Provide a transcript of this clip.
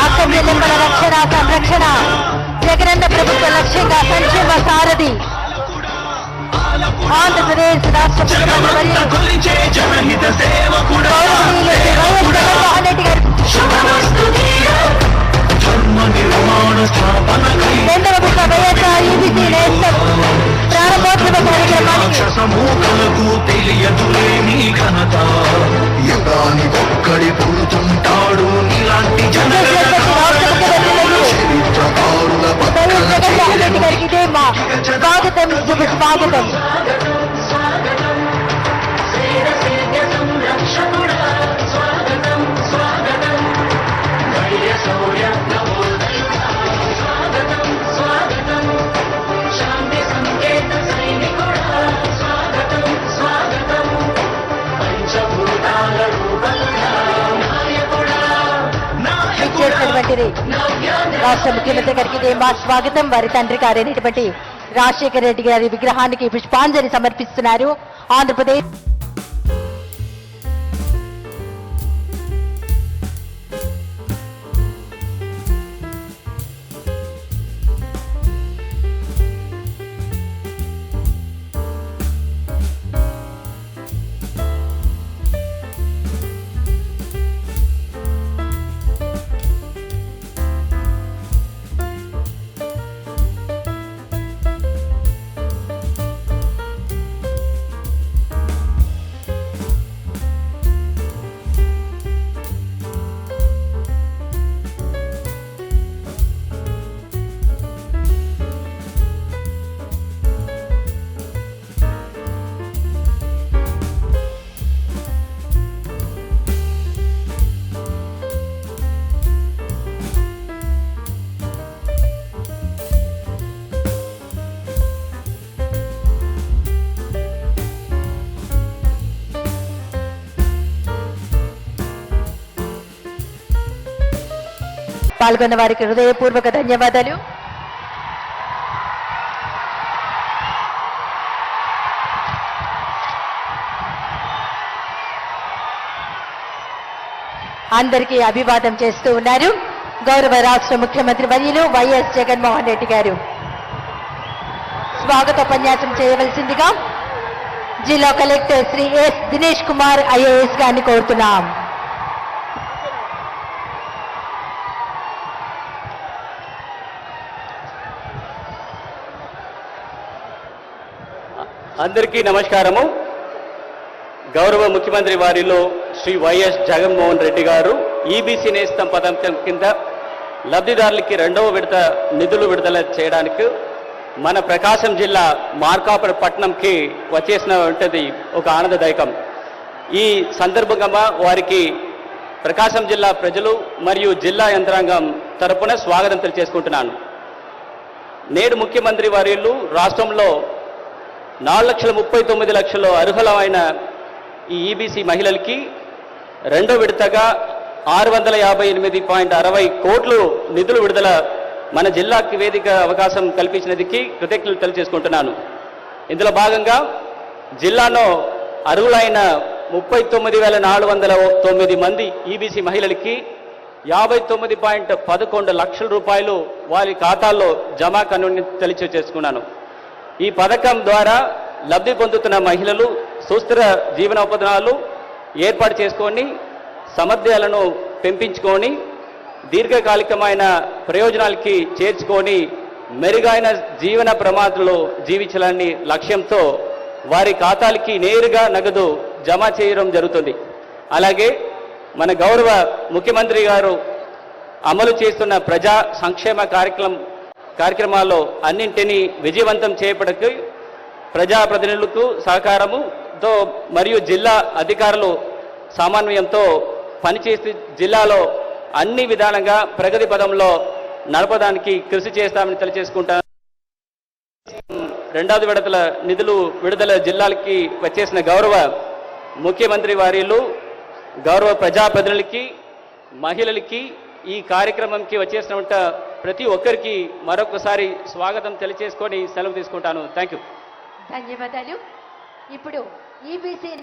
అక్కచెల్లెమ్మల రక్షణ సంరక్షణ జగనన్న ప్రభుత్వ లక్ష్యంగా సంక్షేమ సారథి ఆంధ్రప్రదేశ్ రాష్ట్ర ముఖ్యమంత్రి జగన్మోహన్ రెడ్డి గారు కేంద్ర ప్రభుత్వ వైఎస్ఆర్ ఈబీసీ నేస్తం ప్రారంభోత్సవ కార్యక్రమానికి ఒక్కడి పుడుతుంటాడు ఇలాంటి జగన్మోహన్ రెడ్డి గారికి ఇదే మా స్వాగతం శుభ స్వాగతం. రాష్ట్ర ముఖ్యమంత్రి గారికి ఇదే మా స్వాగతం. వారి తండ్రి గారైనటువంటి రాజశేఖర రెడ్డి గారి విగ్రహానికి పుష్పాంజలి సమర్పిస్తున్నారు. ఆంధ్రప్రదేశ్ పాల్గొన్న వారికి హృదయపూర్వక ధన్యవాదాలు. అందరికీ అభివాదం చేస్తూ ఉన్నారు గౌరవ రాష్ట్ర ముఖ్యమంత్రి వర్యులు వైఎస్ జగన్మోహన్ రెడ్డి గారు. స్వాగతోపన్యాసం చేయవలసిందిగా జిల్లా collector Shri S Dinesh Kumar IAS గారిని కోరుతున్నాం. అందరికీ నమస్కారము. గౌరవ ముఖ్యమంత్రి వారిలో శ్రీ వైఎస్ జగన్మోహన్ రెడ్డి గారు ఈబీసీ నేస్తం పథకం కింద లబ్ధిదారులకి 2వ విడత నిధులు విడుదల చేయడానికి మన ప్రకాశం జిల్లా మార్కాపురం పట్టణంకి వచ్చేసినటువంటిది ఒక ఆనందదాయకం. ఈ సందర్భంగా వారికి ప్రకాశం జిల్లా ప్రజలు మరియు జిల్లా యంత్రాంగం తరపున స్వాగతం తెలియజేసుకుంటున్నాను. నేడు ముఖ్యమంత్రి వారిలు రాష్ట్రంలో 4,39,00,000 అర్హులమైన ఈ ఈబీసీ మహిళలకి 2వ విడతగా 658.60 కోట్లు నిధులు విడుదల మన జిల్లాకి వేదిక అవకాశం కల్పించినందుకు కృతజ్ఞతలు తెలియజేసుకుంటున్నాను. ఇందులో భాగంగా జిల్లాలో అర్హులైన 39,409 మంది ఈబీసీ మహిళలకి 59.11 లక్షల రూపాయలు వారి ఖాతాల్లో జమా కానుండి తెలియజేసుకున్నాను. ఈ పథకం ద్వారా లబ్ధి పొందుతున్న మహిళలు సుస్థిర జీవనోపాధులు ఏర్పాటు చేసుకొని సామర్థ్యాలను పెంపించుకొని దీర్ఘకాలికమైన ప్రయోజనాలకి చేర్చుకొని మెరుగైన జీవన ప్రమాణాలు జీవించాలని లక్ష్యంతో వారి ఖాతాలకి నేరుగా నగదు జమ చేయడం జరుగుతుంది. అలాగే మన గౌరవ ముఖ్యమంత్రి గారు అమలు చేస్తున్న ప్రజా సంక్షేమ కార్యక్రమాల్లో అన్నింటినీ విజయవంతం చేపట్టకు ప్రజాప్రతినిధులకు సహకారముతో మరియు జిల్లా అధికారులు సమన్వయంతో పనిచేసి జిల్లాలో అన్ని విధాలుగా ప్రగతి పదంలో నడపడానికి కృషి చేస్తామని తెలియజేసుకుంటాను. 2వ విడతల నిధులు విడుదల జిల్లాలకి వచ్చేసిన గౌరవ ముఖ్యమంత్రి వారిలు గౌరవ ప్రజాప్రతినిధులకి మహిళలకి ఈ కార్యక్రమంకి వచ్చేసినటువంటి ప్రతి ఒక్కరికి మరొకసారి స్వాగతం తెలియజేసుకొని సెలవు తీసుకుంటాను. Thank you. ధన్యవాదాలు. ఇప్పుడు ఈబీసీ